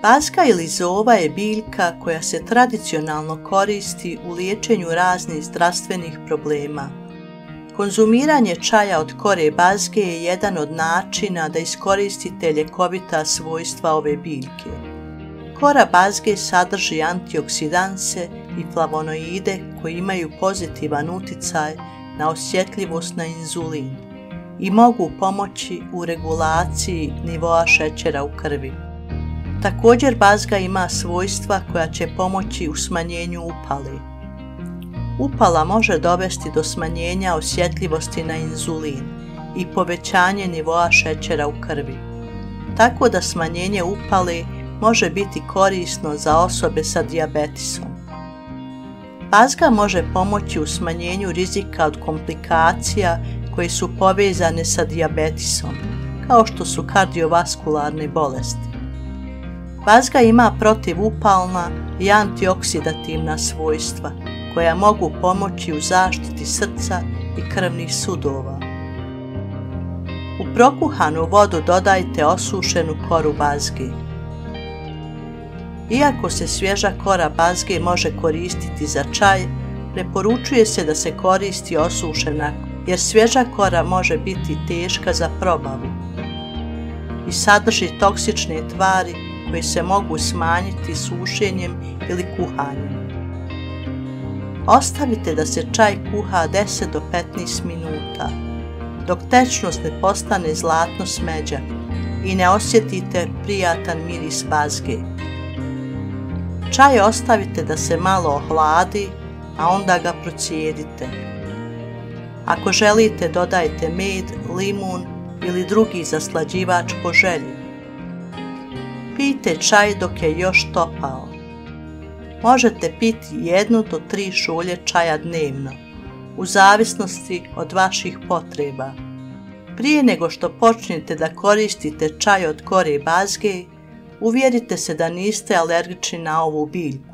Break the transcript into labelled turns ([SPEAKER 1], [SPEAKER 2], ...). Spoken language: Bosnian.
[SPEAKER 1] Bazga ili zova je biljka koja se tradicionalno koristi u liječenju raznih zdravstvenih problema. Konzumiranje čaja od kore bazge je jedan od načina da iskoristite ljekovita svojstva ove biljke. Kora bazge sadrži antioksidanse i flavonoide koji imaju pozitivan utjecaj na osjetljivost na inzulin i mogu pomoći u regulaciji nivoa šećera u krvi. Također bazga ima svojstva koja će pomoći u smanjenju upale. Upala može dovesti do smanjenja osjetljivosti na inzulin i povećanje nivoa šećera u krvi, tako da smanjenje upale može biti korisno za osobe sa dijabetisom. Bazga može pomoći u smanjenju rizika od komplikacija koje su povezane sa dijabetisom, kao što su kardiovaskularne bolesti. Bazga ima protivupalna i antioksidativna svojstva koja mogu pomoći u zaštiti srca i krvnih sudova. U prokuhanu vodu dodajte osušenu koru bazge. Iako se svježa kora bazge može koristiti za čaj, preporučuje se da se koristi osušena, jer svježa kora može biti teška za probavu i sadrži toksične tvari koje se mogu smanjiti sušenjem ili kuhanjem. Ostavite da se čaj kuha 10 do 15 minuta, dok tečnost ne postane zlatno smeđa i ne osjetite prijatan miris bazge. Čaj ostavite da se malo ohladi, a onda ga procijedite. Ako želite, dodajte med, limun ili drugi zaslađivač po želji. Pijte čaj dok je još topao. Možete piti 1 do 3 šolje čaja dnevno, u zavisnosti od vaših potreba. Prije nego što počnete da koristite čaj od kore bazge, uvjerite se da niste alergični na ovu biljku.